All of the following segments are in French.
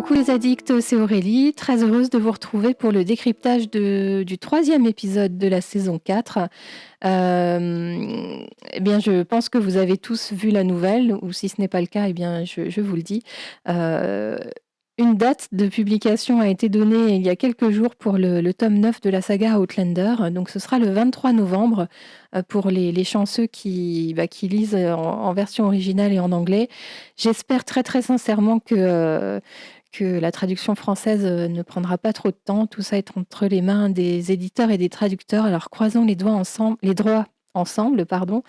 Coucou les addicts, c'est Aurélie, très heureuse de vous retrouver pour le décryptage du troisième épisode de la saison 4. Eh bien, je pense que vous avez tous vu la nouvelle, ou si ce n'est pas le cas, eh bien, je vous le dis. Euh, une date de publication a été donnée il y a quelques jours pour le tome 9 de la saga Outlander. Donc, ce sera le 23 novembre pour les chanceux qui lisent en version originale et en anglais. J'espère très, très sincèrement que la traduction française ne prendra pas trop de temps. Tout ça est entre les mains des éditeurs et des traducteurs. Alors, croisons les droits ensemble, pardon.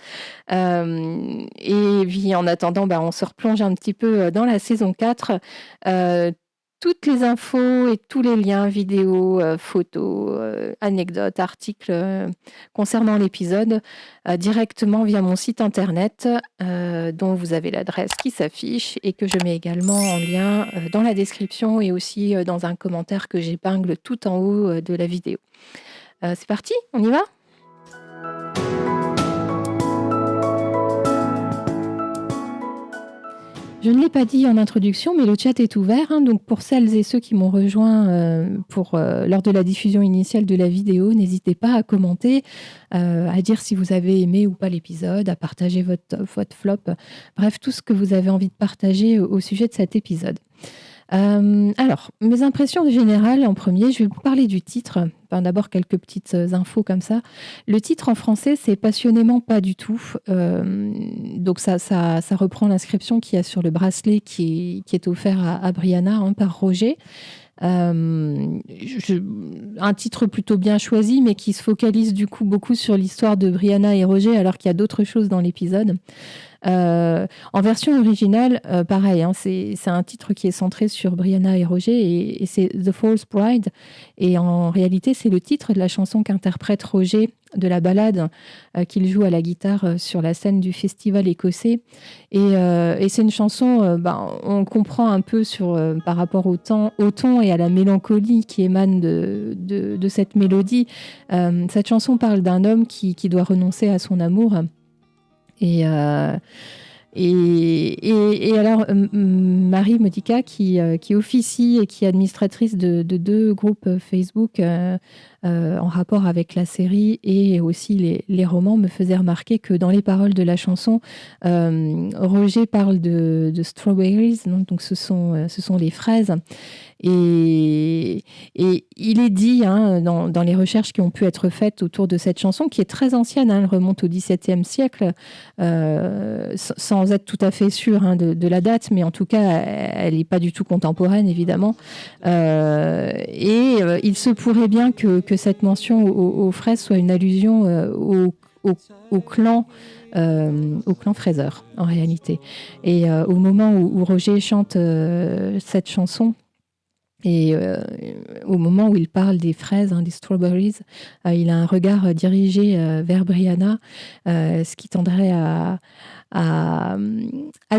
Et puis en attendant, on se replonge un petit peu dans la saison 4. Toutes les infos et tous les liens, vidéos, photos, anecdotes, articles concernant l'épisode directement via mon site internet dont vous avez l'adresse qui s'affiche et que je mets également en lien dans la description et aussi dans un commentaire que j'épingle tout en haut de la vidéo. C'est parti, on y va ? Je ne l'ai pas dit en introduction, mais le chat est ouvert. Donc pour celles et ceux qui m'ont rejoint lors de la diffusion initiale de la vidéo, n'hésitez pas à commenter, à dire si vous avez aimé ou pas l'épisode, à partager votre flop. Bref, tout ce que vous avez envie de partager au sujet de cet épisode. Alors, mes impressions générales en premier, je vais vous parler du titre. D'abord, quelques petites infos comme ça. Le titre en français, c'est passionnément pas du tout. Donc, ça reprend l'inscription qu'il y a sur le bracelet qui est offert à Brianna par Roger. Un titre plutôt bien choisi, mais qui se focalise du coup beaucoup sur l'histoire de Brianna et Roger, alors qu'il y a d'autres choses dans l'épisode. En version originale, pareil, c'est un titre qui est centré sur Brianna et Roger et c'est The False Bride. Et en réalité, c'est le titre de la chanson qu'interprète Roger de la ballade qu'il joue à la guitare sur la scène du festival écossais. Et c'est une chanson, on comprend un peu par rapport au ton et à la mélancolie qui émane de cette mélodie. Cette chanson parle d'un homme qui doit renoncer à son amour. Et alors, Marie Modica, qui officie et qui est administratrice de deux groupes Facebook en rapport avec la série et aussi les romans, me faisait remarquer que dans les paroles de la chanson, Roger parle de strawberries, donc ce sont les fraises. Et il est dit dans les recherches qui ont pu être faites autour de cette chanson, qui est très ancienne, elle remonte au XVIIe siècle, sans être tout à fait sûre de la date, mais en tout cas, elle n'est pas du tout contemporaine, évidemment. Il se pourrait bien que cette mention aux fraises soit une allusion au clan Fraser, en réalité. Et au moment où Roger chante cette chanson, et au moment où il parle des fraises, des strawberries, il a un regard dirigé vers Brianna, ce qui tendrait à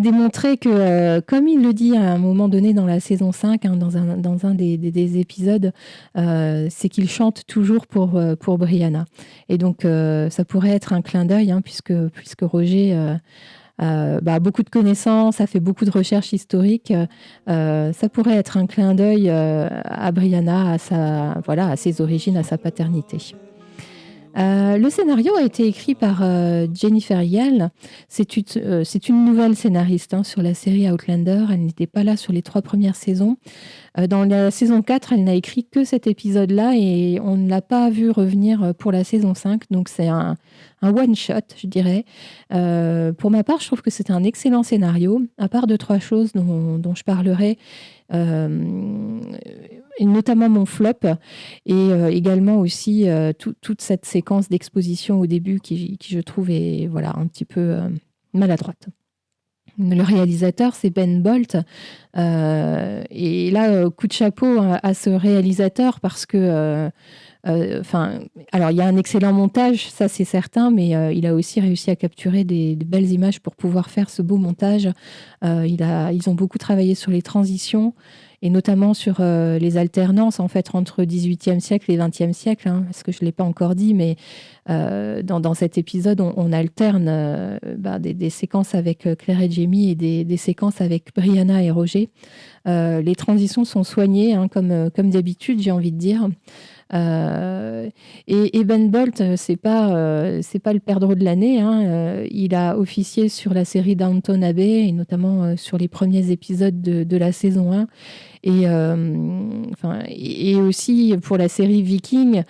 démontrer que, comme il le dit à un moment donné dans la saison 5, dans un des épisodes, c'est qu'il chante toujours pour Brianna. Et donc, ça pourrait être un clin d'œil, puisque Roger a beaucoup de connaissances, a fait beaucoup de recherches historiques. Ça pourrait être un clin d'œil à Brianna, à ses origines, à sa paternité. Le scénario a été écrit par Jennifer Yell. C'est une nouvelle scénariste sur la série Outlander. Elle n'était pas là sur les 3 premières saisons. Dans la saison 4, elle n'a écrit que cet épisode-là et on ne l'a pas vu revenir pour la saison 5. Donc c'est un one-shot, je dirais. Pour ma part, je trouve que c'est un excellent scénario, à part 2-3 choses dont je parlerai. Et notamment mon flop et également aussi toute cette séquence d'exposition au début qui je trouve est un petit peu maladroite. Le réalisateur, c'est Ben Bolt. Et là, coup de chapeau à ce réalisateur parce que alors il y a un excellent montage, ça c'est certain, mais il a aussi réussi à capturer de belles images pour pouvoir faire ce beau montage. Ils ont beaucoup travaillé sur les transitions et notamment sur les alternances en fait entre 18e siècle et 20e siècle, hein, parce que je ne l'ai pas encore dit, mais dans cet épisode, on alterne des séquences avec Claire et Jamie et des séquences avec Brianna et Roger. Les transitions sont soignées, hein, comme d'habitude, j'ai envie de dire. Et Ben Bolt, c'est pas le perdreau de l'année, hein. Il a officié sur la série Downton Abbey et notamment sur les premiers épisodes de la saison 1 et aussi pour la série Viking,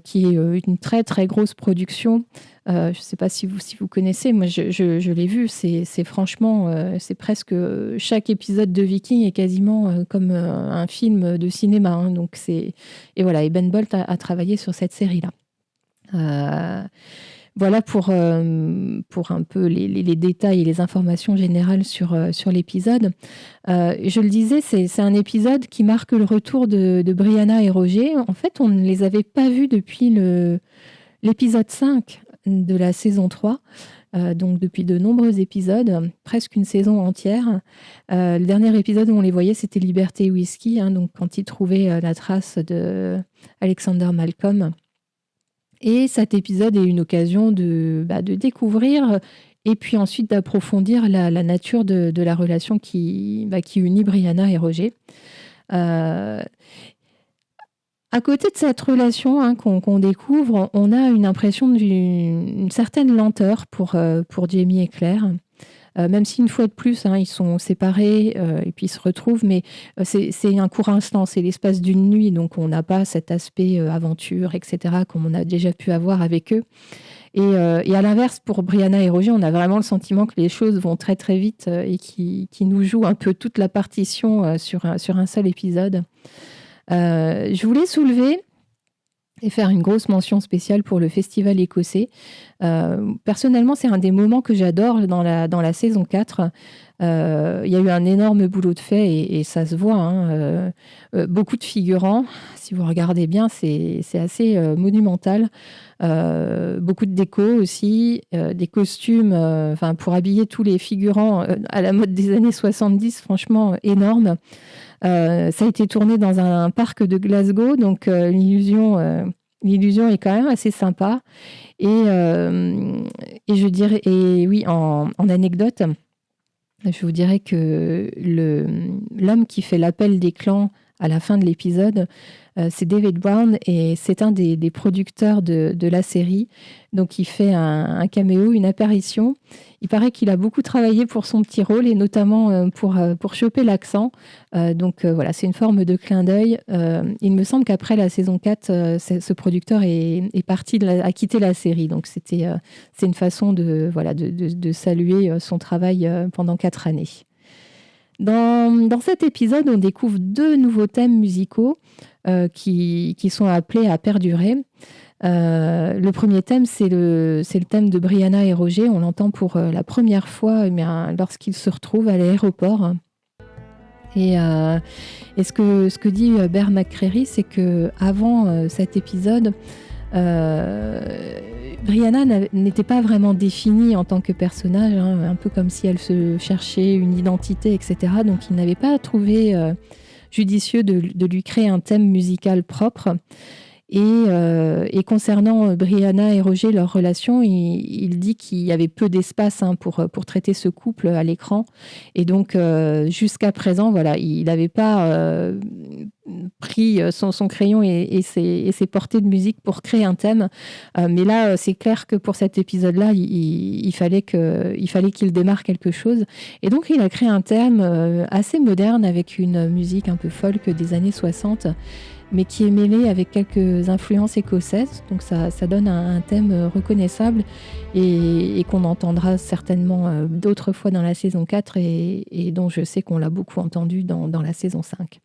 qui est une très très grosse production. Je ne sais pas si vous connaissez, moi je l'ai vu, c'est franchement, c'est presque chaque épisode de Viking est quasiment comme un film de cinéma, hein. Donc et voilà, et Ben Bolt a travaillé sur cette série-là. Voilà pour un peu les détails et les informations générales sur l'épisode. Je le disais, c'est un épisode qui marque le retour de Brianna et Roger. En fait, on ne les avait pas vus depuis l'épisode 5 de la saison 3, donc depuis de nombreux épisodes, presque une saison entière. Le dernier épisode où on les voyait, c'était Liberté et Whisky, hein, donc quand ils trouvaient la trace de Alexander Malcolm. Et cet épisode est une occasion de découvrir et puis ensuite d'approfondir la nature de la relation qui unit Brianna et Roger. À côté de cette relation, hein, qu'on découvre, on a une impression d'une certaine lenteur pour Jamie et Claire. Même si une fois de plus, hein, ils sont séparés et puis ils se retrouvent, mais c'est un court instant, c'est l'espace d'une nuit, donc on n'a pas cet aspect aventure, etc., comme on a déjà pu avoir avec eux. Et à l'inverse, pour Brianna et Roger, on a vraiment le sentiment que les choses vont très très vite et qui nous jouent un peu toute la partition sur un seul épisode. Je voulais soulever et faire une grosse mention spéciale pour le festival écossais. Personnellement, c'est un des moments que j'adore dans la saison 4. Il y a eu un énorme boulot de fait et ça se voit, hein. Beaucoup de figurants. Si vous regardez bien, c'est assez monumental. Beaucoup de déco aussi, des costumes pour habiller tous les figurants à la mode des années 70, franchement énorme. Ça a été tourné dans un parc de Glasgow, donc l'illusion est quand même assez sympa. Et je dirais, et oui, en anecdote, je vous dirais que l'homme qui fait l'appel des clans à la fin de l'épisode, c'est David Brown et c'est un des producteurs de la série. Donc il fait un caméo, une apparition. Il paraît qu'il a beaucoup travaillé pour son petit rôle et notamment pour choper l'accent. Donc voilà, c'est une forme de clin d'œil. Il me semble qu'après la saison 4, ce producteur est parti, a quitté la série. Donc c'est une façon de saluer son travail pendant 4 années. Dans cet épisode, on découvre 2 nouveaux thèmes musicaux qui sont appelés à perdurer. Le premier thème, c'est le thème de Brianna et Roger. On l'entend pour la première fois lorsqu'ils se retrouvent à l'aéroport. Et ce que dit Bear McCreary, c'est qu'avant cet épisode, Brianna n'était pas vraiment définie en tant que personnage, hein, un peu comme si elle se cherchait une identité, etc. Donc il n'avait pas trouvé judicieux de lui créer un thème musical propre. Et concernant Brianna et Roger, leur relation, il dit qu'il y avait peu d'espace, hein, pour traiter ce couple à l'écran. Et donc, jusqu'à présent, voilà, il n'avait pas pris son crayon et ses portées de musique pour créer un thème. Mais là, c'est clair que pour cet épisode-là, il fallait qu'il démarre quelque chose. Et donc, il a créé un thème assez moderne avec une musique un peu folk des années 60, mais qui est mêlé avec quelques influences écossaises. Donc ça donne un thème reconnaissable et qu'on entendra certainement d'autres fois dans la saison 4 et dont je sais qu'on l'a beaucoup entendu dans la saison 5.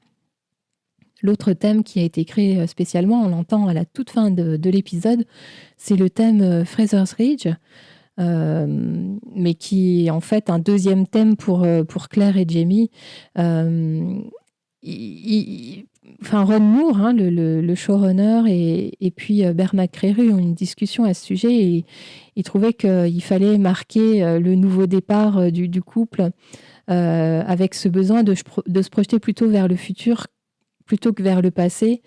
L'autre thème qui a été créé spécialement, on l'entend à la toute fin de l'épisode, c'est le thème Fraser's Ridge, mais qui est en fait un deuxième thème pour Claire et Jamie. enfin Ron Moore, hein, le showrunner, et puis Bear McCreary ont une discussion à ce sujet, et ils trouvaient qu'il fallait marquer le nouveau départ du couple, avec ce besoin de se projeter plutôt vers le futur plutôt que vers le passé.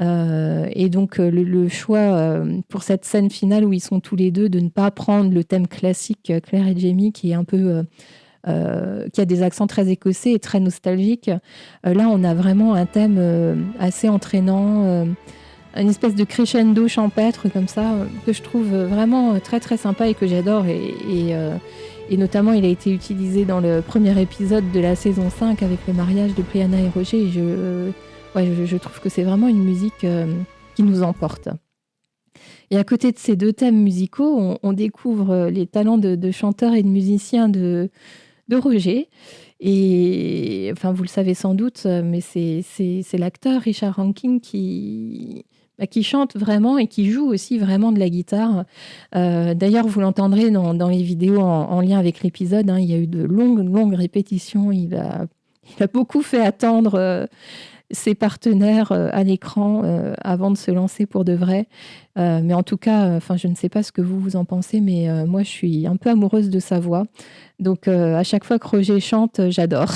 Et donc, le choix pour cette scène finale où ils sont tous les deux, de ne pas prendre le thème classique Claire et Jamie, qui est un peu... qui a des accents très écossais et très nostalgiques. Là, on a vraiment un thème assez entraînant, une espèce de crescendo champêtre comme ça, que je trouve vraiment très très sympa et que j'adore. Et notamment, il a été utilisé dans le premier épisode de la saison 5 avec le mariage de Brianna et Roger. Et je trouve que c'est vraiment une musique qui nous emporte. Et à côté de ces deux thèmes musicaux, on découvre les talents de chanteurs et de musiciens de Roger. Et enfin, vous le savez sans doute, mais c'est l'acteur Richard Rankin qui chante vraiment et qui joue aussi vraiment de la guitare. D'ailleurs, vous l'entendrez dans les vidéos en lien avec l'épisode, hein, il y a eu de longues répétitions. Il a beaucoup fait attendre ses partenaires à l'écran avant de se lancer pour de vrai. Mais en tout cas, je ne sais pas ce que vous en pensez, mais moi, je suis un peu amoureuse de sa voix. Donc, à chaque fois que Roger chante, j'adore.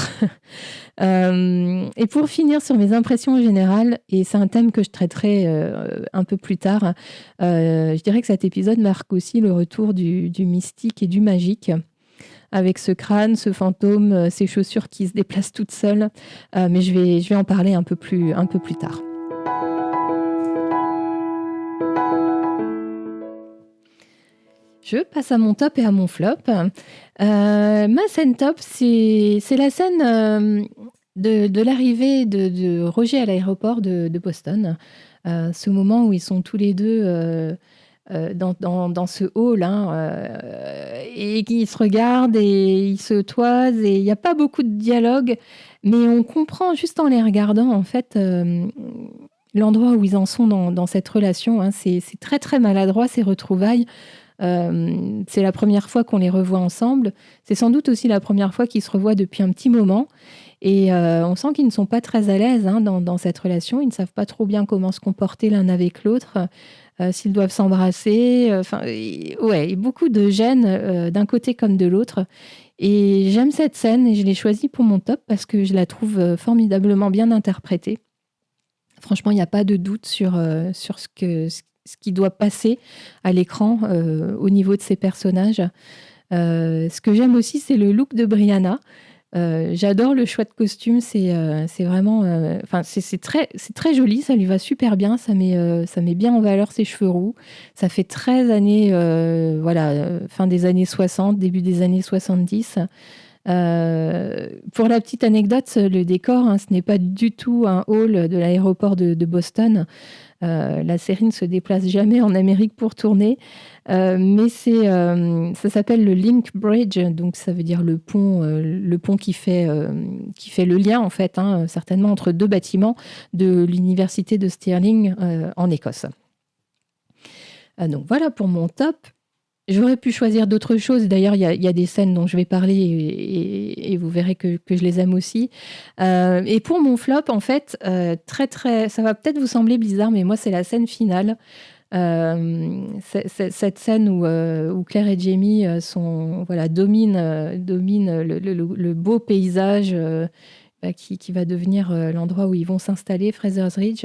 Et pour finir sur mes impressions générales, et c'est un thème que je traiterai un peu plus tard, je dirais que cet épisode marque aussi le retour du mystique et du magique, avec ce crâne, ce fantôme, ces chaussures qui se déplacent toutes seules. Mais je vais en parler un peu plus tard. Je passe à mon top et à mon flop. Ma scène top, c'est la scène de l'arrivée de Roger à l'aéroport de Boston. Ce moment où ils sont tous les deux dans ce hall, hein, et qui se regardent et ils se toisent, et il n'y a pas beaucoup de dialogue, mais on comprend juste en les regardant, en fait, l'endroit où ils en sont dans cette relation, hein. C'est très très maladroit, ces retrouvailles. C'est la première fois qu'on les revoit ensemble. C'est sans doute aussi la première fois qu'ils se revoient depuis un petit moment. Et on sent qu'ils ne sont pas très à l'aise, hein, dans cette relation. Ils ne savent pas trop bien comment se comporter l'un avec l'autre, s'ils doivent s'embrasser. Ouais, beaucoup de gêne d'un côté comme de l'autre. Et j'aime cette scène et je l'ai choisie pour mon top parce que je la trouve formidablement bien interprétée. Franchement, il n'y a pas de doute sur ce qui doit passer à l'écran au niveau de ces personnages. Ce que j'aime aussi, c'est le look de Brianna. J'adore le choix de costume, c'est vraiment... c'est très joli, ça lui va super bien, ça met bien en valeur ses cheveux roux. Ça fait 13 années, fin des années 60, début des années 70. Pour la petite anecdote, le décor, hein, ce n'est pas du tout un hall de l'aéroport de Boston. La série ne se déplace jamais en Amérique pour tourner, mais ça s'appelle le Link Bridge, donc ça veut dire le pont qui fait le lien, en fait, hein, certainement entre deux bâtiments de l'université de Stirling en Écosse. Donc voilà pour mon top. J'aurais pu choisir d'autres choses. D'ailleurs, il y a des scènes dont je vais parler et vous verrez que je les aime aussi. Et pour mon flop, en fait, ça va peut-être vous sembler bizarre, mais moi, c'est la scène finale. Cette scène où Claire et Jamie dominent le beau paysage qui va devenir l'endroit où ils vont s'installer, Fraser's Ridge.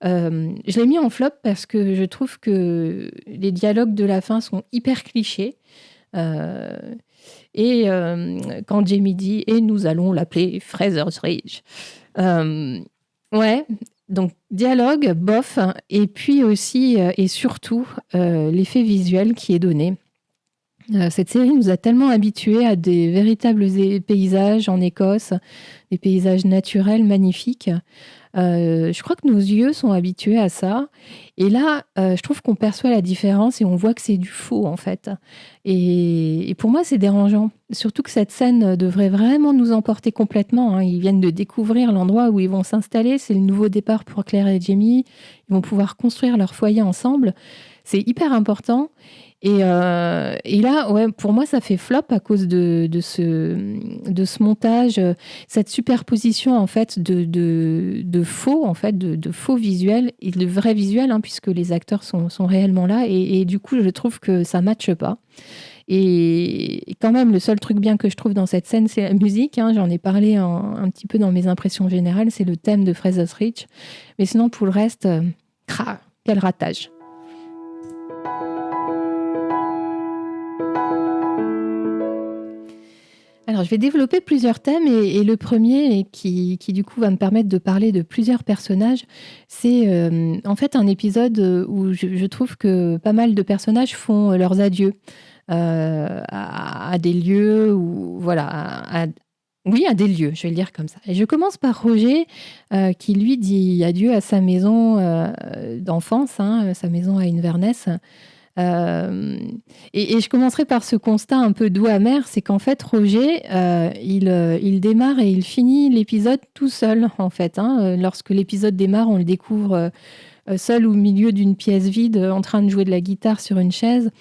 Je l'ai mis en flop parce que je trouve que les dialogues de la fin sont hyper clichés. Quand Jamie dit « Et nous allons l'appeler Fraser's Ridge ». Ouais, donc dialogue, bof, et puis aussi et surtout l'effet visuel qui est donné. Cette série nous a tellement habitués à des véritables paysages en Écosse, des paysages naturels magnifiques. Je crois que nos yeux sont habitués à ça. Et là, je trouve qu'on perçoit la différence et on voit que c'est du faux, en fait. Et pour moi, c'est dérangeant. Surtout que cette scène devrait vraiment nous emporter complètement, hein. Ils viennent de découvrir l'endroit où ils vont s'installer. C'est le nouveau départ pour Claire et Jamie. Ils vont pouvoir construire leur foyer ensemble. C'est hyper important. Et là, ouais, pour moi, ça fait flop à cause de ce montage, cette superposition en fait de faux, en fait, de faux visuels et de vrais visuels, hein, puisque les acteurs sont réellement là. Et du coup, je trouve que ça matche pas. Et quand même, le seul truc bien que je trouve dans cette scène, c'est la musique, hein. J'en ai parlé un petit peu dans mes impressions générales. C'est le thème de Fraser's Ridge. Mais sinon, pour le reste, quel ratage. Alors, je vais développer plusieurs thèmes et le premier, qui du coup va me permettre de parler de plusieurs personnages, c'est en fait un épisode où je trouve que pas mal de personnages font leurs adieux à des lieux ou voilà, oui, à des lieux, je vais le dire comme ça. Et je commence par Roger, qui lui dit adieu à sa maison d'enfance, hein, sa maison à Inverness. Et je commencerai par ce constat un peu doux amer, c'est qu'en fait Roger, il démarre et il finit l'épisode tout seul en fait, hein. Lorsque l'épisode démarre, on le découvre seul au milieu d'une pièce vide, en train de jouer de la guitare sur une chaise.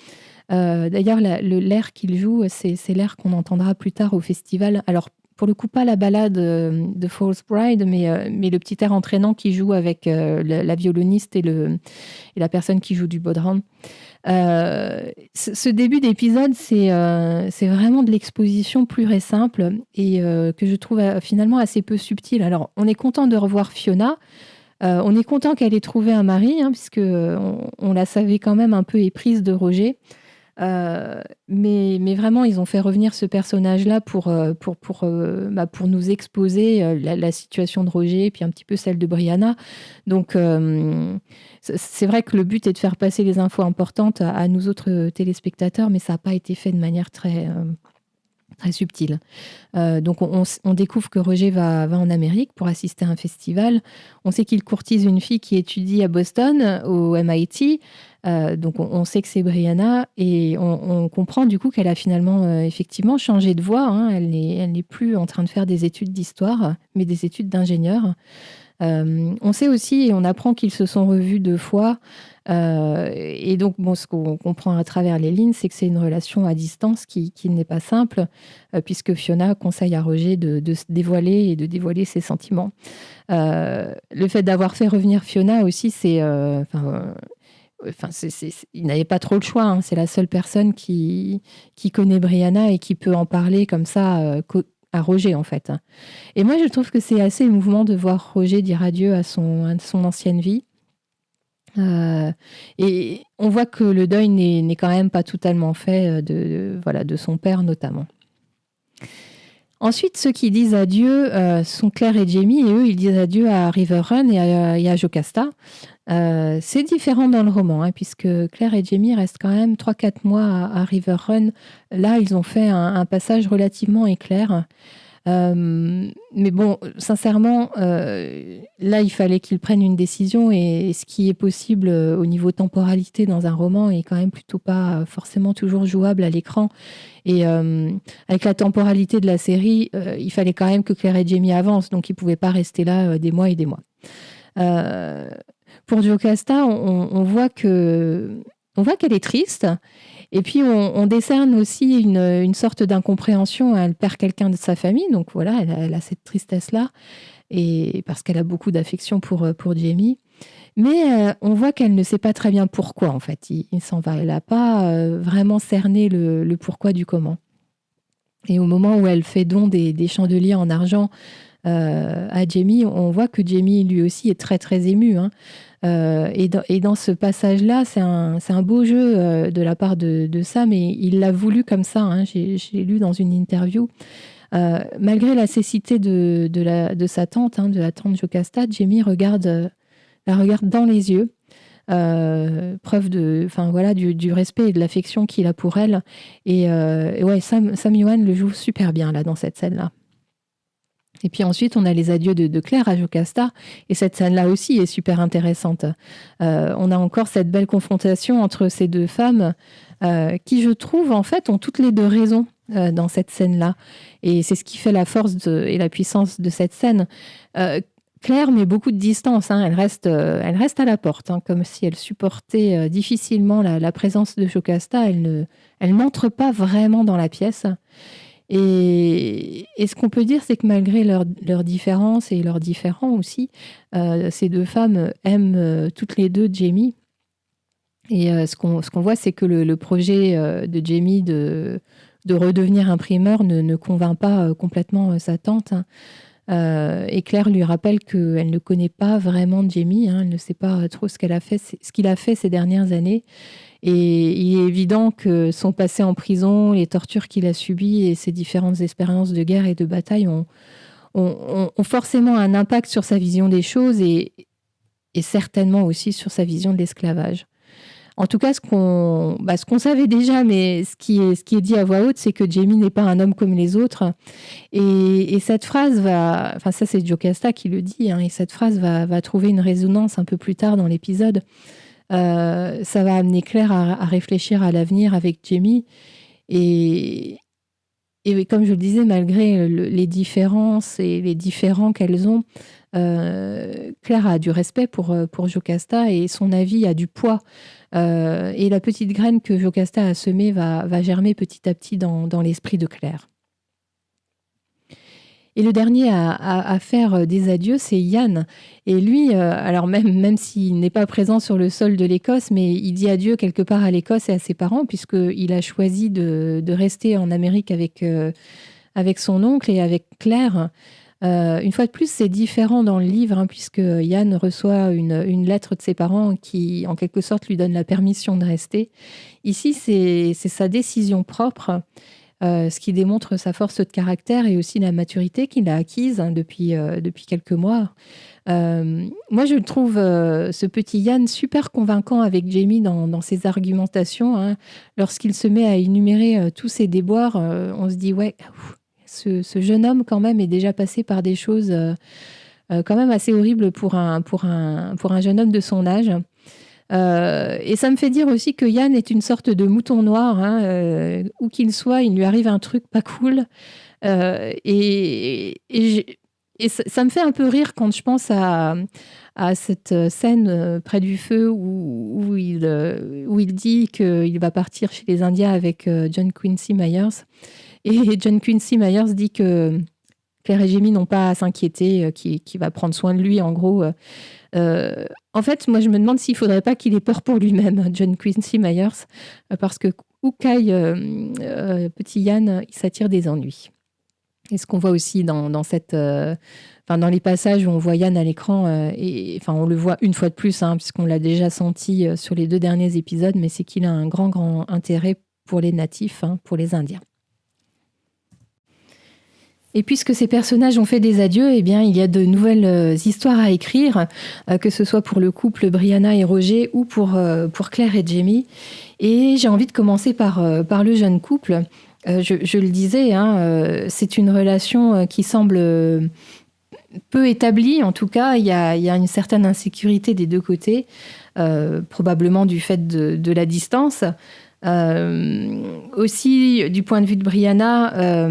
D'ailleurs, l'air qu'il joue, c'est l'air qu'on entendra plus tard au festival. Alors, pour le coup, pas la ballade de False Bride, mais le petit air entraînant qui joue avec la violoniste et la personne qui joue du bodhrán. Ce début d'épisode, c'est vraiment de l'exposition pure et simple et que je trouve finalement assez peu subtile. Alors, on est content de revoir Fiona. On est content qu'elle ait trouvé un mari, hein, puisque on la savait quand même un peu éprise de Roger. Mais vraiment, ils ont fait revenir ce personnage-là pour nous exposer la situation de Roger et puis un petit peu celle de Brianna. Donc, c'est vrai que le but est de faire passer les infos importantes à nous autres téléspectateurs, mais ça n'a pas été fait de manière très subtile. Donc, on découvre que Roger va en Amérique pour assister à un festival. On sait qu'il courtise une fille qui étudie à Boston, au MIT. Donc, on sait que c'est Brianna et on comprend du coup qu'elle a finalement effectivement changé de voie, hein. Elle n'est plus en train de faire des études d'histoire, mais des études d'ingénieur. On sait aussi et on apprend qu'ils se sont revus 2 fois. Et donc, bon, ce qu'on comprend à travers les lignes, c'est que c'est une relation à distance qui n'est pas simple, puisque Fiona conseille à Roger de se dévoiler et de dévoiler ses sentiments. Le fait d'avoir fait revenir Fiona aussi, il n'avait pas trop le choix, hein. C'est la seule personne qui connaît Brianna et qui peut en parler comme ça à Roger, en fait. Et moi, je trouve que c'est assez émouvant de voir Roger dire adieu à son ancienne vie. Et on voit que le deuil n'est quand même pas totalement fait de son père, notamment. Ensuite, ceux qui disent adieu sont Claire et Jamie, et eux, ils disent adieu à River Run et à Jocasta. C'est différent dans le roman, hein, puisque Claire et Jamie restent quand même 3-4 mois à River Run. Là, ils ont fait un passage relativement éclair. Mais bon, sincèrement, là, il fallait qu'ils prennent une décision et ce qui est possible au niveau temporalité dans un roman est quand même plutôt pas forcément toujours jouable à l'écran. Et avec la temporalité de la série, il fallait quand même que Claire et Jamie avancent, donc ils ne pouvaient pas rester là des mois et des mois. Pour Jocasta, on voit qu'elle est triste. Et puis, on décerne aussi une sorte d'incompréhension. Elle perd quelqu'un de sa famille, donc voilà, elle a cette tristesse-là, et parce qu'elle a beaucoup d'affection pour Jamie. Mais on voit qu'elle ne sait pas très bien pourquoi, en fait. Il s'en va. Elle n'a pas vraiment cerné le pourquoi du comment. Et au moment où elle fait don des chandeliers en argent à Jamie, on voit que Jamie, lui aussi, est très, très ému, hein. Et dans ce passage-là, c'est un beau jeu de la part de Sam, et il l'a voulu comme ça, hein. J'ai lu dans une interview. Malgré la cécité de sa tante, hein, de la tante Jocasta, Jamie la regarde dans les yeux, preuve du respect et de l'affection qu'il a pour elle. Et ouais, Sam Youan le joue super bien là dans cette scène-là. Et puis ensuite, on a les adieux de Claire à Jocasta, et cette scène-là aussi est super intéressante. On a encore cette belle confrontation entre ces deux femmes qui, je trouve, en fait, ont toutes les deux raison dans cette scène-là. Et c'est ce qui fait la force et la puissance de cette scène. Claire met beaucoup de distance, hein. Elle reste à la porte, hein, comme si elle supportait difficilement la présence de Jocasta. Elle n'entre pas vraiment dans la pièce. Et ce qu'on peut dire, c'est que malgré leurs différences et leurs différends aussi, ces deux femmes aiment toutes les deux Jamie. Et ce qu'on voit, c'est que le projet de Jamie de redevenir imprimeur ne convainc pas complètement sa tante, hein. Et Claire lui rappelle qu'elle ne connaît pas vraiment Jamie, hein. Elle ne sait pas trop ce qu'il a fait ces dernières années. Et il est évident que son passé en prison, les tortures qu'il a subies et ses différentes expériences de guerre et de bataille ont forcément un impact sur sa vision des choses et certainement aussi sur sa vision de l'esclavage. En tout cas, ce qu'on savait déjà, mais ce qui est dit à voix haute, c'est que Jamie n'est pas un homme comme les autres. Et cette phrase ça c'est Jocasta qui le dit, hein, et cette phrase va trouver une résonance un peu plus tard dans l'épisode. Ça va amener Claire à réfléchir à l'avenir avec Jamie. Et comme je le disais, malgré les différences et les différends qu'elles ont, Claire a du respect pour Jocasta et son avis a du poids. Et la petite graine que Jocasta a semée va germer petit à petit dans l'esprit de Claire. Et le dernier à faire des adieux, c'est Yann. Et lui, alors même s'il n'est pas présent sur le sol de l'Écosse, mais il dit adieu quelque part à l'Écosse et à ses parents, puisqu'il a choisi de rester en Amérique avec son oncle et avec Claire. Une fois de plus, c'est différent dans le livre, hein, puisque Yann reçoit une lettre de ses parents qui, en quelque sorte, lui donne la permission de rester. Ici, c'est sa décision propre. Ce qui démontre sa force de caractère et aussi la maturité qu'il a acquise, hein, depuis quelques mois. Moi, je trouve ce petit Yann super convaincant avec Jamie dans ses argumentations, hein. Lorsqu'il se met à énumérer tous ses déboires, on se dit, ouais, ce jeune homme quand même est déjà passé par des choses quand même assez horribles pour un jeune homme de son âge. Et ça me fait dire aussi que Yann est une sorte de mouton noir, hein, où qu'il soit, il lui arrive un truc pas cool. Et ça me fait un peu rire quand je pense à cette scène près du feu où il dit qu'il va partir chez les Indiens avec John Quincy Myers. Et John Quincy Myers dit que Claire et Jamie n'ont pas à s'inquiéter, qu'il va prendre soin de lui, en gros. En fait, moi, je me demande s'il ne faudrait pas qu'il ait peur pour lui-même, John Quincy Myers, parce que où qu'aille petit Yann, il s'attire des ennuis. Et ce qu'on voit aussi dans les passages où on voit Yann à l'écran, on le voit une fois de plus, hein, puisqu'on l'a déjà senti sur les 2 derniers épisodes, mais c'est qu'il a un grand intérêt pour les natifs, hein, pour les Indiens. Et puisque ces personnages ont fait des adieux, eh bien, il y a de nouvelles histoires à écrire, que ce soit pour le couple Brianna et Roger ou pour Claire et Jamie. Et j'ai envie de commencer par le jeune couple. Je le disais, hein, c'est une relation qui semble peu établie. En tout cas, il y a une certaine insécurité des deux côtés, probablement du fait de la distance. Aussi, du point de vue de Brianna,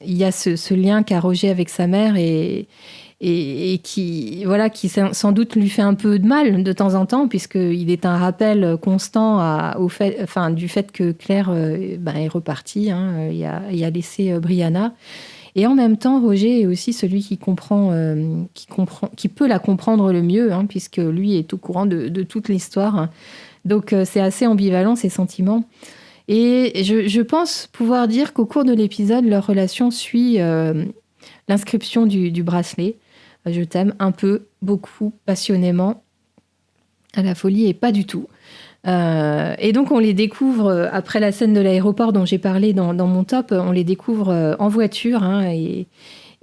il y a ce lien qu'a Roger avec sa mère et qui sans doute lui fait un peu de mal de temps en temps, puisqu'il est un rappel constant du fait que Claire est repartie, hein, et a laissé Brianna. Et en même temps, Roger est aussi celui qui peut la comprendre le mieux, hein, puisque lui est au courant de toute l'histoire. Donc, c'est assez ambivalent, ces sentiments. Et je pense pouvoir dire qu'au cours de l'épisode, leur relation suit l'inscription du bracelet. Je t'aime un peu, beaucoup, passionnément, à la folie et pas du tout. Et donc, on les découvre, après la scène de l'aéroport dont j'ai parlé dans mon top, on les découvre en voiture, hein,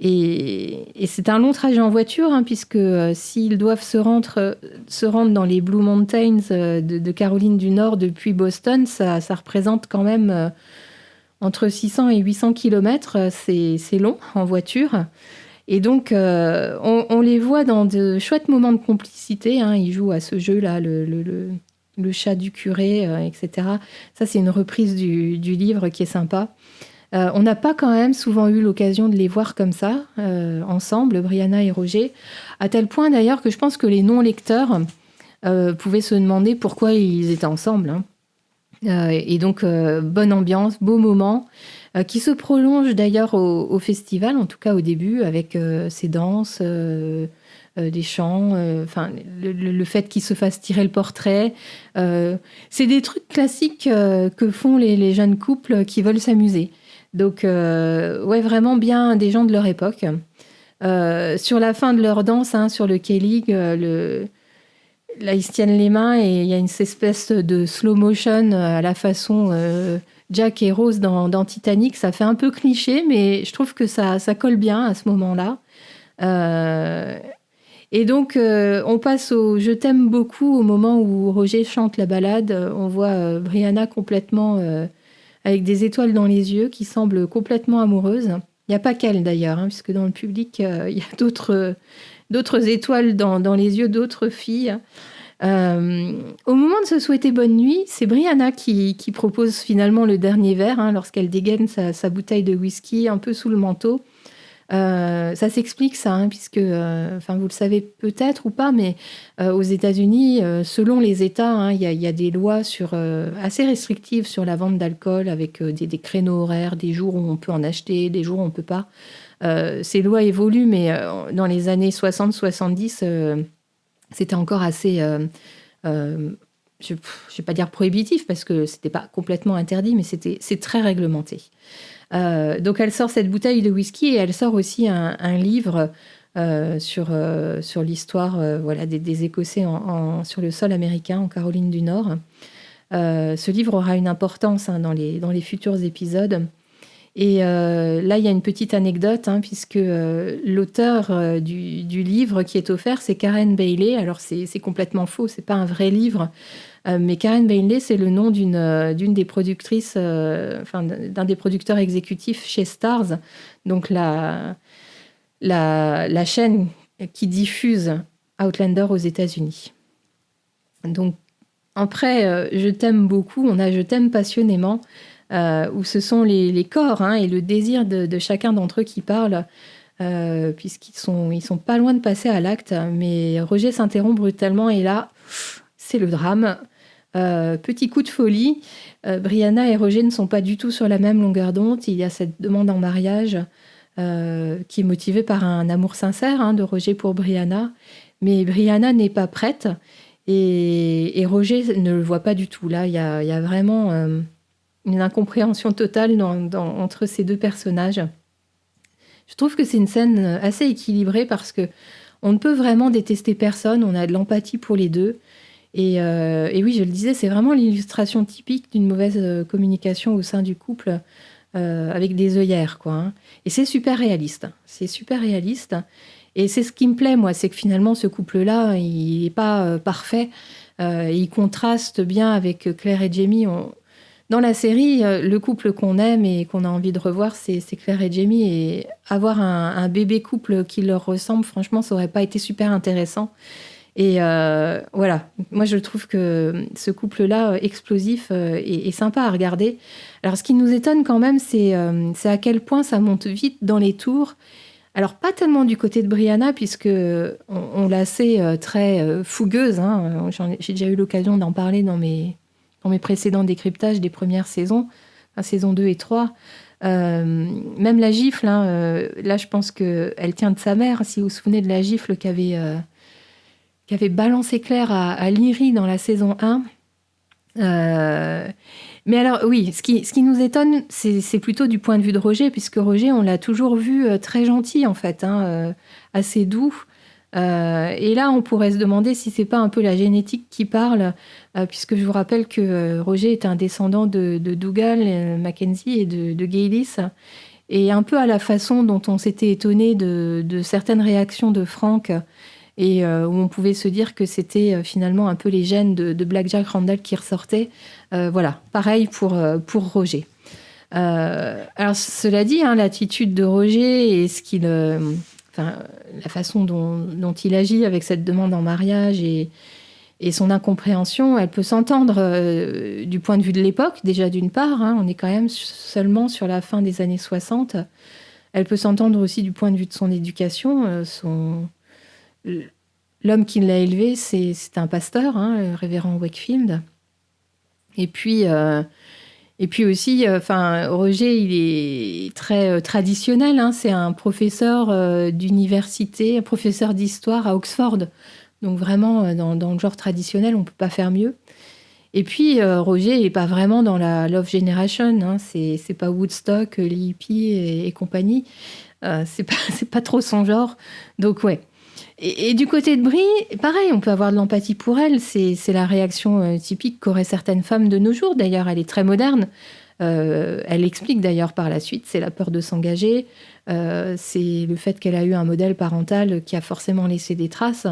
et c'est un long trajet en voiture, hein, puisque s'ils doivent se rendre dans les Blue Mountains de Caroline du Nord depuis Boston, ça représente quand même entre 600 et 800 kilomètres. C'est long en voiture. Et donc, on les voit dans de chouettes moments de complicité, hein. Ils jouent à ce jeu-là, le chat du curé, etc. Ça, c'est une reprise du livre qui est sympa. On n'a pas quand même souvent eu l'occasion de les voir comme ça, ensemble, Brianna et Roger, à tel point d'ailleurs que je pense que les non-lecteurs pouvaient se demander pourquoi ils étaient ensemble. Hein. Et donc, bonne ambiance, beau moment, qui se prolonge d'ailleurs au festival, en tout cas au début, avec ces danses, des chants, enfin le fait qu'ils se fassent tirer le portrait. C'est des trucs classiques que font les jeunes couples qui veulent s'amuser. Donc, ouais, vraiment bien des gens de leur époque. Sur la fin de leur danse, hein, sur le K-League, là, ils se tiennent les mains et il y a une espèce de slow motion à la façon Jack et Rose dans Titanic. Ça fait un peu cliché, mais je trouve que ça colle bien à ce moment-là. Et donc, on passe au « Je t'aime beaucoup » au moment où Roger chante la ballade. On voit Brianna complètement avec des étoiles dans les yeux, qui semble complètement amoureuse. Il n'y a pas qu'elle d'ailleurs, hein, puisque dans le public, il y a d'autres étoiles dans les yeux d'autres filles. Au moment de se souhaiter bonne nuit, c'est Brianna qui propose finalement le dernier verre, hein, lorsqu'elle dégaine sa bouteille de whisky un peu sous le manteau. Ça s'explique ça, hein, puisque, vous le savez peut-être ou pas, mais aux États-Unis, selon les États, hein, il y a des lois assez restrictives sur la vente d'alcool, avec des créneaux horaires, des jours où on peut en acheter, des jours où on ne peut pas. Ces lois évoluent, mais dans les années 60-70, c'était encore assez, je ne vais pas dire prohibitif, parce que ce n'était pas complètement interdit, mais c'est très réglementé. Donc elle sort cette bouteille de whisky et elle sort aussi un livre sur l'histoire des Écossais sur le sol américain en Caroline du Nord. Ce livre aura une importance, hein, dans les futurs épisodes. Et là, il y a une petite anecdote, hein, puisque l'auteur du livre qui est offert, c'est Karen Bailey. Alors c'est complètement faux, c'est pas un vrai livre. Mais Karen Bailey, c'est le nom d'une des productrices, d'un des producteurs exécutifs chez Starz, donc la chaîne qui diffuse Outlander aux États-Unis. Donc, après Je t'aime beaucoup, on a Je t'aime passionnément, où ce sont les corps, hein, et le désir de chacun d'entre eux qui parlent, puisqu'ils sont pas loin de passer à l'acte, mais Roger s'interrompt brutalement et là, c'est le drame. Petit coup de folie, Brianna et Roger ne sont pas du tout sur la même longueur d'onde. Il y a cette demande en mariage qui est motivée par un amour sincère, hein, de Roger pour Brianna, mais Brianna n'est pas prête et Roger ne le voit pas du tout. Là, il y a vraiment une incompréhension totale entre ces deux personnages. Je trouve que c'est une scène assez équilibrée parce que on ne peut vraiment détester personne, on a de l'empathie pour les deux. Et oui, je le disais, c'est vraiment l'illustration typique d'une mauvaise communication au sein du couple, avec des œillères, quoi. Hein. Et c'est super réaliste. C'est super réaliste. Et c'est ce qui me plaît, moi, c'est que finalement, ce couple-là, il n'est pas parfait. Il contraste bien avec Claire et Jamie. Dans la série, le couple qu'on aime et qu'on a envie de revoir, c'est Claire et Jamie. Et avoir un bébé couple qui leur ressemble, franchement, ça n'aurait pas été super intéressant. Et voilà, moi je trouve que ce couple-là, explosif, est sympa à regarder. Alors ce qui nous étonne quand même, c'est à quel point ça monte vite dans les tours. Alors pas tellement du côté de Brianna, puisque on la sait très fougueuse. Hein. J'ai déjà eu l'occasion d'en parler dans mes précédents décryptages des premières saisons, saison 2 et 3. Même la gifle, hein, là je pense qu'elle tient de sa mère. Si vous vous souvenez de la gifle qu'avait balancé Claire à Lyrie dans la saison 1. Mais alors, oui, ce qui nous étonne, c'est plutôt du point de vue de Roger, puisque Roger, on l'a toujours vu très gentil, en fait, hein, assez doux. Et là, on pourrait se demander si c'est pas un peu la génétique qui parle, puisque je vous rappelle que Roger est un descendant de Dougal, Mackenzie et de Gaylis. Et un peu à la façon dont on s'était étonné de certaines réactions de Frank, et où on pouvait se dire que c'était finalement un peu les gènes de Black Jack Randall qui ressortaient. Voilà, pareil pour Roger. Alors, cela dit, hein, l'attitude de Roger et la façon dont il agit avec cette demande en mariage et Et son incompréhension, elle peut s'entendre du point de vue de l'époque, déjà d'une part, hein, on est quand même seulement sur la fin des années 60. Elle peut s'entendre aussi du point de vue de son éducation. L'homme qui l'a élevé, c'est un pasteur, hein, le révérend Wakefield. Et puis aussi, Roger, il est très traditionnel. Hein, c'est un professeur d'université, un professeur d'histoire à Oxford. Donc vraiment, dans le genre traditionnel, on ne peut pas faire mieux. Et puis, Roger n'est pas vraiment dans la Love Generation. Hein, c'est pas Woodstock, les hippies et compagnie. C'est pas trop son genre. Donc, ouais. Et du côté de Brie, pareil, on peut avoir de l'empathie pour elle. C'est la réaction typique qu'auraient certaines femmes de nos jours. D'ailleurs, elle est très moderne. Elle explique d'ailleurs par la suite, c'est la peur de s'engager. C'est le fait qu'elle a eu un modèle parental qui a forcément laissé des traces.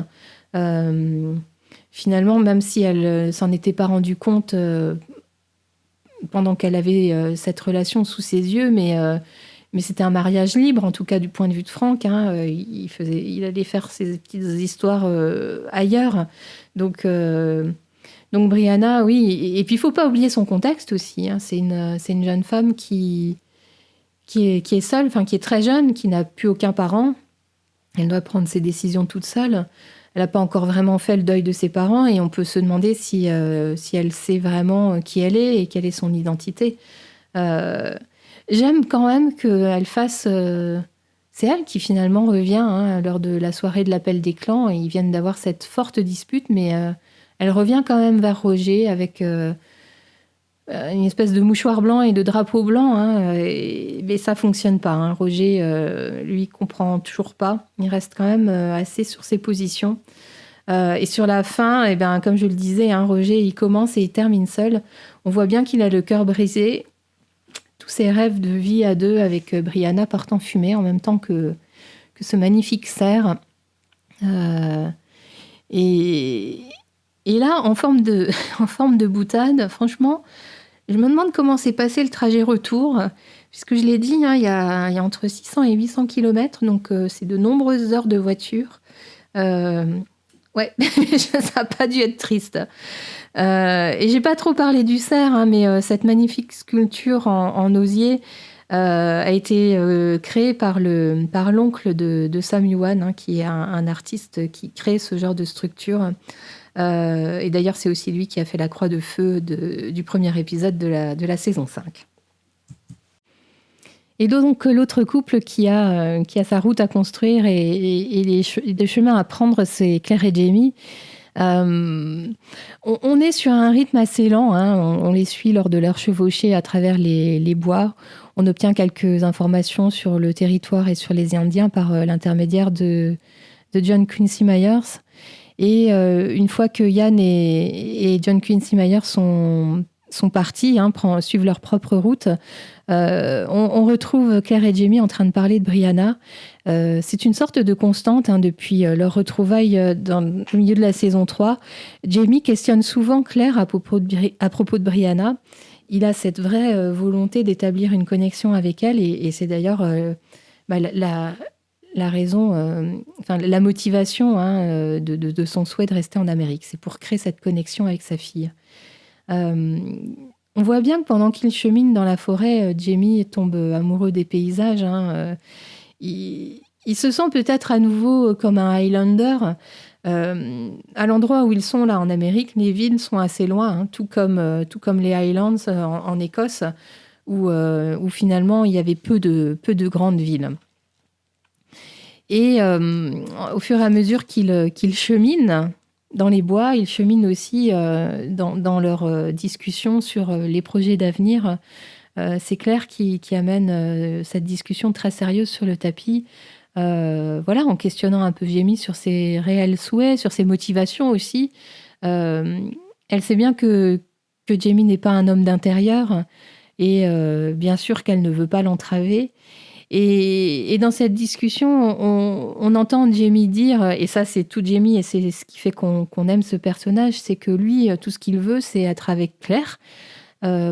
Finalement, même si elle s'en était pas rendue compte pendant qu'elle avait cette relation sous ses yeux, mais c'était un mariage libre, en tout cas du point de vue de Frank. Hein, il allait faire ses petites histoires ailleurs. Donc Brianna, oui. Et puis, il ne faut pas oublier son contexte aussi. Hein. C'est une jeune femme qui est seule, qui est très jeune, qui n'a plus aucun parent. Elle doit prendre ses décisions toute seule. Elle n'a pas encore vraiment fait le deuil de ses parents et on peut se demander si elle sait vraiment qui elle est et quelle est son identité. J'aime quand même qu'elle fasse... c'est elle qui finalement revient hein, lors de la soirée de l'appel des clans. Et ils viennent d'avoir cette forte dispute, mais elle revient quand même vers Roger avec une espèce de mouchoir blanc et de drapeau blanc. Hein, mais ça ne fonctionne pas. Hein. Roger, lui, comprend toujours pas. Il reste quand même assez sur ses positions. Et sur la fin, eh ben, comme je le disais, hein, Roger, il commence et il termine seul. On voit bien qu'il a le cœur brisé. Tous ses rêves de vie à deux avec Brianna partent en fumée en même temps que ce magnifique cerf. Et là, en forme de boutade, franchement, je me demande comment s'est passé le trajet retour, puisque je l'ai dit, hein, il y a entre 600 et 800 kilomètres, donc c'est de nombreuses heures de voiture. Ouais, ça n'a pas dû être triste. Et j'ai pas trop parlé du cerf, hein, mais cette magnifique sculpture en osier a été créée par l'oncle de Sam Yuan, hein, qui est un artiste qui crée ce genre de structure. Et d'ailleurs, c'est aussi lui qui a fait la croix de feu du premier épisode de la saison 5. Et donc, l'autre couple qui a sa route à construire et des chemins à prendre, c'est Claire et Jamie. On est sur un rythme assez lent. Hein. On les suit lors de leur chevauchée à travers les bois. On obtient quelques informations sur le territoire et sur les Indiens par l'intermédiaire de John Quincy Myers. Et une fois que Yann et John Quincy Myers sont partis, hein, suivent leur propre route, on retrouve Claire et Jamie en train de parler de Brianna. C'est une sorte de constante hein, depuis leur retrouvaille au milieu de la saison 3. Jamie questionne souvent Claire à propos de Brianna. Il a cette vraie volonté d'établir une connexion avec elle et c'est d'ailleurs la raison, la motivation hein, de son souhait de rester en Amérique. C'est pour créer cette connexion avec sa fille. On voit bien que pendant qu'il chemine dans la forêt, Jamie tombe amoureux des paysages. Hein, il se sent peut-être à nouveau comme un Highlander. À l'endroit où ils sont là en Amérique, les villes sont assez loin, hein, tout comme les Highlands en Écosse, où finalement il y avait peu de grandes villes. Et au fur et à mesure qu'ils cheminent dans les bois, ils cheminent aussi dans leurs discussions sur les projets d'avenir. C'est Claire qui amène cette discussion très sérieuse sur le tapis, en questionnant un peu Jamie sur ses réels souhaits, sur ses motivations aussi. Elle sait bien que Jamie n'est pas un homme d'intérieur et bien sûr qu'elle ne veut pas l'entraver. Et dans cette discussion, on entend Jamie dire, et ça c'est tout Jamie et c'est ce qui fait qu'on aime ce personnage, c'est que lui, tout ce qu'il veut, c'est être avec Claire,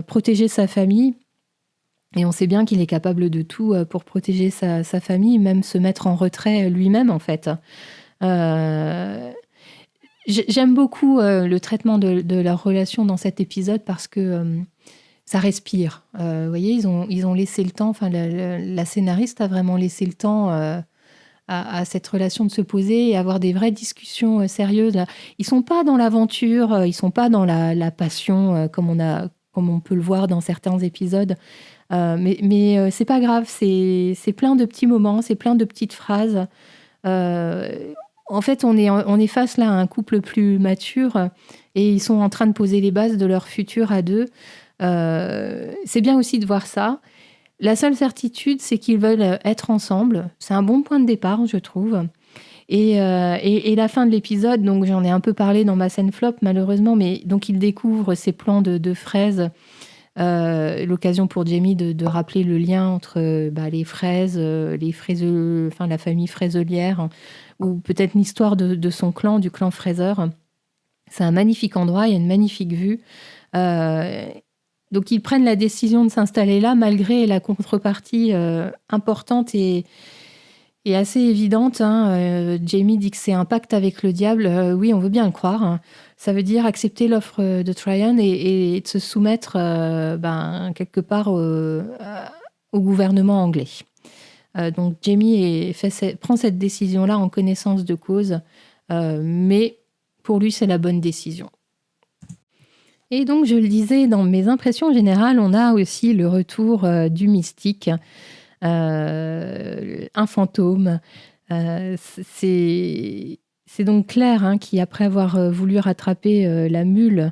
protéger sa famille. Et on sait bien qu'il est capable de tout pour protéger sa famille, même se mettre en retrait lui-même en fait. J'aime beaucoup le traitement de leur relation dans cet épisode parce que ça respire. Vous voyez, ils ont laissé le temps, enfin, la scénariste a vraiment laissé le temps à cette relation de se poser et avoir des vraies discussions sérieuses. Ils sont pas dans l'aventure, ils sont pas dans la passion comme on peut le voir dans certains épisodes. Mais c'est pas grave, c'est plein de petits moments, c'est plein de petites phrases. En fait, on est face là à un couple plus mature et ils sont en train de poser les bases de leur futur à deux. C'est bien aussi de voir ça. La seule certitude, c'est qu'ils veulent être ensemble. C'est un bon point de départ, je trouve. Et la fin de l'épisode, donc j'en ai un peu parlé dans ma scène flop, malheureusement, mais donc ils découvrent ces plans de fraises. L'occasion pour Jamie de rappeler le lien entre les fraises, enfin la famille fraiselière, hein, ou peut-être l'histoire de son clan, du clan fraiseur. C'est un magnifique endroit, il y a une magnifique vue. Donc ils prennent la décision de s'installer là malgré la contrepartie importante et assez évidente. Jamie dit que c'est un pacte avec le diable. Oui, on veut bien le croire. Hein. Ça veut dire accepter l'offre de Tryon et de se soumettre quelque part au gouvernement anglais. Donc Jamie prend cette décision-là en connaissance de cause, mais pour lui, c'est la bonne décision. Et donc, je le disais, dans mes impressions générales, on a aussi le retour du mystique, un fantôme. C'est donc Claire qui, après avoir voulu rattraper la mule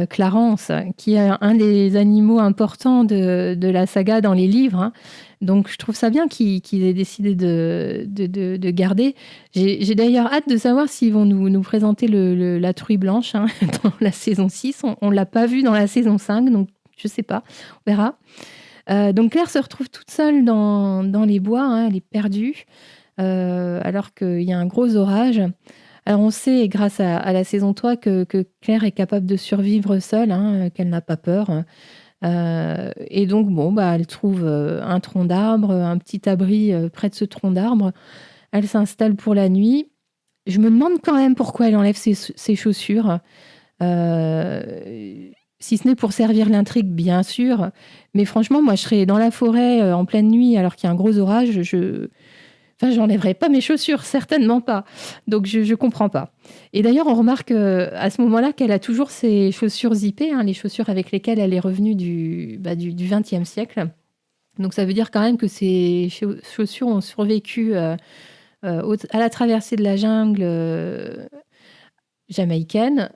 Clarence, qui est un des animaux importants de la saga dans les livres. Hein. Donc, je trouve ça bien qu'ils aient décidé de garder. J'ai d'ailleurs hâte de savoir s'ils vont nous présenter la truie blanche dans la saison 6. On ne l'a pas vu dans la saison 5, donc je ne sais pas. On verra. Donc, Claire se retrouve toute seule dans les bois. Elle est perdue, alors qu'il y a un gros orage. Alors, on sait, grâce à la saison 3, que Claire est capable de survivre seule, qu'elle n'a pas peur. Et donc, elle trouve un tronc d'arbre, un petit abri près de ce tronc d'arbre. Elle s'installe pour la nuit. Je me demande quand même pourquoi elle enlève ses chaussures. Si ce n'est pour servir l'intrigue, bien sûr. Mais franchement, moi, je serais dans la forêt en pleine nuit alors qu'il y a un gros orage. J'enlèverais pas mes chaussures, certainement pas. Donc, je comprends pas. Et d'ailleurs, on remarque à ce moment-là qu'elle a toujours ses chaussures zippées, les chaussures avec lesquelles elle est revenue du XXe siècle. Donc, ça veut dire quand même que ces chaussures ont survécu à la traversée de la jungle jamaïcaine,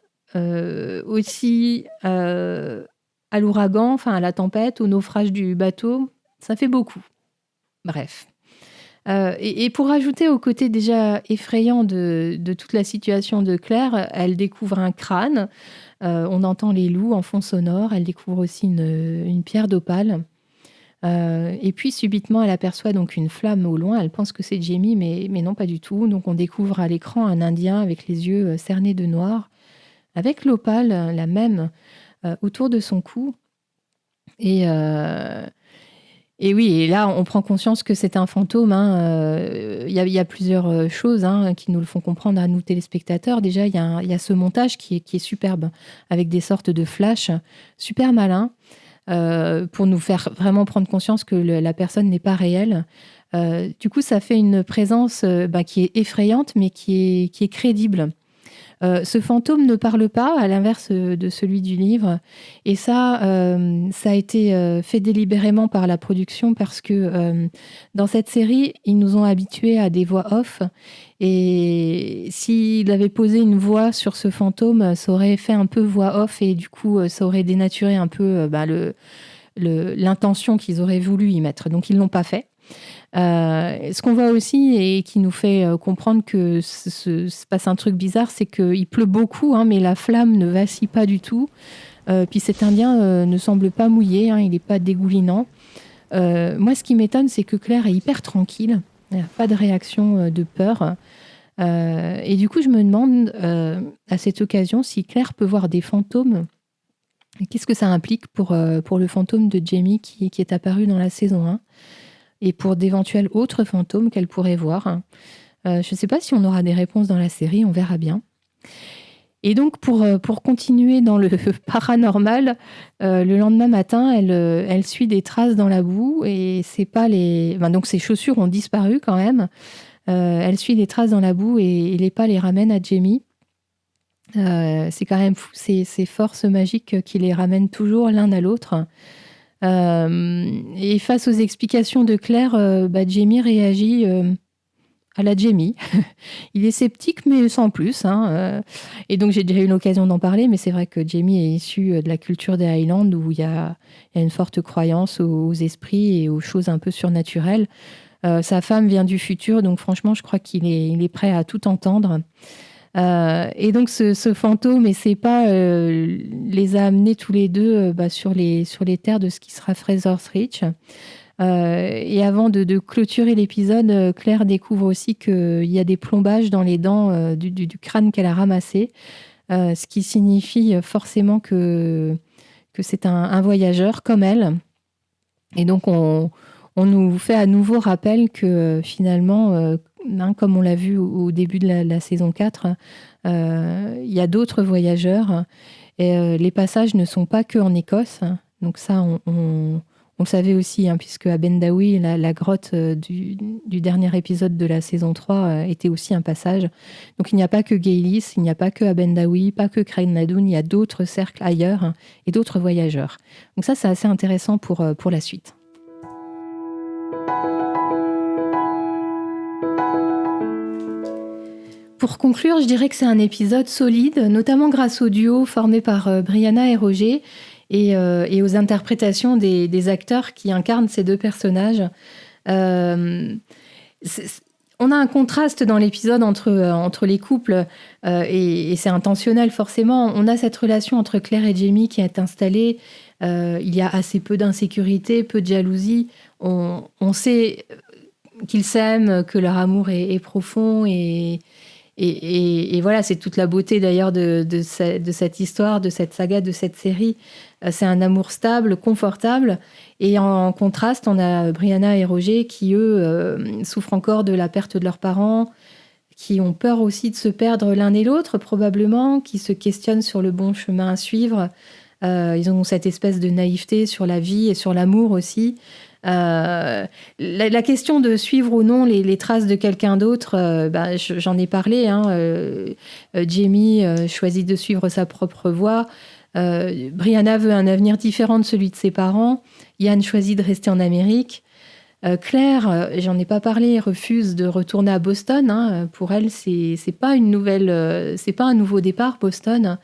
aussi à l'ouragan, à la tempête, au naufrage du bateau. Ça fait beaucoup. Bref. Et pour ajouter au côté déjà effrayant de toute la situation de Claire, elle découvre un crâne, on entend les loups en fond sonore, elle découvre aussi une pierre d'opale. Et puis subitement, elle aperçoit donc une flamme au loin, elle pense que c'est Jamie, mais non, pas du tout. Donc on découvre à l'écran un Indien avec les yeux cernés de noir, avec l'opale, la même, autour de son cou. Et oui, et là, on prend conscience que c'est un fantôme. Il y a plusieurs choses qui nous le font comprendre à nous, téléspectateurs. Déjà, il y a ce montage qui est superbe, avec des sortes de flashs super malins, pour nous faire vraiment prendre conscience que la personne n'est pas réelle. Du coup, ça fait une présence qui est effrayante, mais qui est crédible. Ce fantôme ne parle pas, à l'inverse de celui du livre. Et ça a été fait délibérément par la production parce que dans cette série, ils nous ont habitués à des voix off. Et s'il avait posé une voix sur ce fantôme, ça aurait fait un peu voix off et du coup, ça aurait dénaturé un peu l'intention qu'ils auraient voulu y mettre. Donc, ils ne l'ont pas fait. Ce qu'on voit aussi et qui nous fait comprendre que se passe un truc bizarre, c'est qu'il pleut beaucoup, mais la flamme ne vacille pas du tout. Puis cet Indien ne semble pas mouillé, il n'est pas dégoulinant. Moi, ce qui m'étonne, c'est que Claire est hyper tranquille. Elle n'a pas de réaction de peur. Et du coup, je me demande à cette occasion si Claire peut voir des fantômes. Et qu'est-ce que ça implique pour le fantôme de Jamie qui est apparu dans la saison 1 et pour d'éventuels autres fantômes qu'elle pourrait voir. Je ne sais pas si on aura des réponses dans la série, on verra bien. Et donc, pour continuer dans le paranormal, le lendemain matin, elle suit des traces dans la boue et c'est pas les... Enfin, donc, ses chaussures ont disparu quand même. Elle suit des traces dans la boue et les pas les ramènent à Jamie. C'est quand même fou, ces forces magiques qui les ramènent toujours l'un à l'autre. Et face aux explications de Claire, Jamie réagit à la Jamie. Il est sceptique, mais sans plus. Et donc, j'ai déjà eu l'occasion d'en parler, mais c'est vrai que Jamie est issu de la culture des Highlands où il y a une forte croyance aux esprits et aux choses un peu surnaturelles. Sa femme vient du futur, donc franchement, je crois qu'il est prêt à tout entendre. Et donc, ce fantôme, et c'est pas, les a amenés tous les deux sur les terres de ce qui sera Fraser's Reach. Et avant de clôturer l'épisode, Claire découvre aussi qu'il y a des plombages dans les dents du crâne qu'elle a ramassé, ce qui signifie forcément que c'est un voyageur comme elle. Et donc, on nous fait à nouveau rappel que finalement, comme on l'a vu au début de la saison 4, il y a d'autres voyageurs. Et les passages ne sont pas que en Écosse. Donc ça, on le savait aussi, puisque à Bendawi, la grotte du dernier épisode de la saison 3 était aussi un passage. Donc il n'y a pas que Gaylis, il n'y a pas que à Bendawi, pas que Craignadoon, il y a d'autres cercles ailleurs et d'autres voyageurs. Donc ça, c'est assez intéressant pour la suite. Pour conclure, je dirais que c'est un épisode solide, notamment grâce au duo formé par Brianna et Roger et aux interprétations des acteurs qui incarnent ces deux personnages. On a un contraste dans l'épisode entre les couples et c'est intentionnel forcément. On a cette relation entre Claire et Jamie qui est installée. Il y a assez peu d'insécurité, peu de jalousie. On sait qu'ils s'aiment, que leur amour est profond et voilà, c'est toute la beauté d'ailleurs de cette histoire, de cette saga, de cette série. C'est un amour stable, confortable. Et en contraste, on a Brianna et Roger qui, eux, souffrent encore de la perte de leurs parents, qui ont peur aussi de se perdre l'un et l'autre, probablement, qui se questionnent sur le bon chemin à suivre. Ils ont cette espèce de naïveté sur la vie et sur l'amour aussi. La question de suivre ou non les traces de quelqu'un d'autre, j'en ai parlé. Jamie choisit de suivre sa propre voie. Brianna veut un avenir différent de celui de ses parents. Ian choisit de rester en Amérique. Claire, j'en ai pas parlé, refuse de retourner à Boston. Pour elle, c'est pas une nouvelle, c'est pas un nouveau départ, Boston.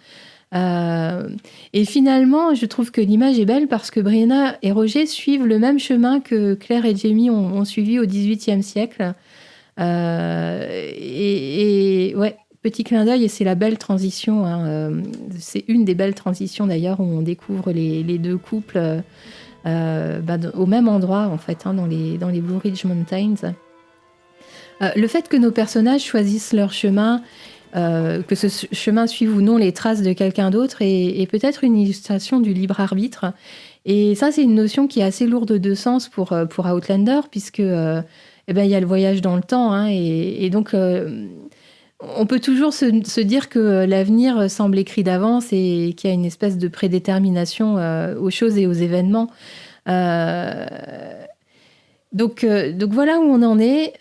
Et finalement, je trouve que l'image est belle parce que Brianna et Roger suivent le même chemin que Claire et Jamie ont suivi au XVIIIe siècle. Ouais, petit clin d'œil, et c'est la belle transition. C'est une des belles transitions d'ailleurs où on découvre les deux couples au même endroit en fait, dans les Blue Ridge Mountains. Le fait que nos personnages choisissent leur chemin, que ce chemin suive ou non les traces de quelqu'un d'autre est peut-être une illustration du libre arbitre. Et ça, c'est une notion qui est assez lourde de sens pour Outlander, puisque il y a le voyage dans le temps. Et donc, on peut toujours se dire que l'avenir semble écrit d'avance et qu'il y a une espèce de prédétermination aux choses et aux événements. Donc voilà où on en est.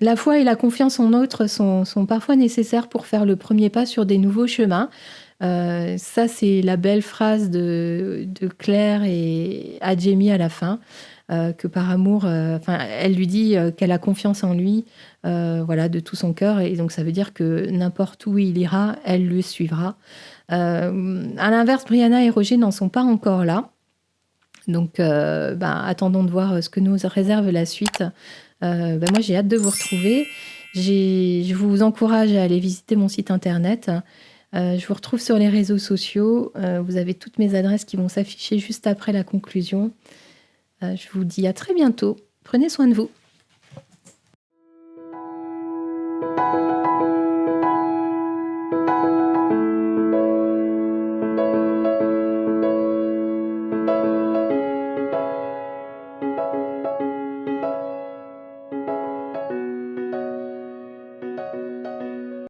La foi et la confiance en autres sont parfois nécessaires pour faire le premier pas sur des nouveaux chemins. Ça, c'est la belle phrase de Claire et à Jamie à la fin, que par amour, elle lui dit qu'elle a confiance en lui, de tout son cœur. Et donc, ça veut dire que n'importe où il ira, elle le suivra. À l'inverse, Brianna et Roger n'en sont pas encore là. Donc, attendons de voir ce que nous réserve la suite. Moi, j'ai hâte de vous retrouver. Je vous encourage à aller visiter mon site internet. Je vous retrouve sur les réseaux sociaux. Vous avez toutes mes adresses qui vont s'afficher juste après la conclusion. Je vous dis à très bientôt. Prenez soin de vous.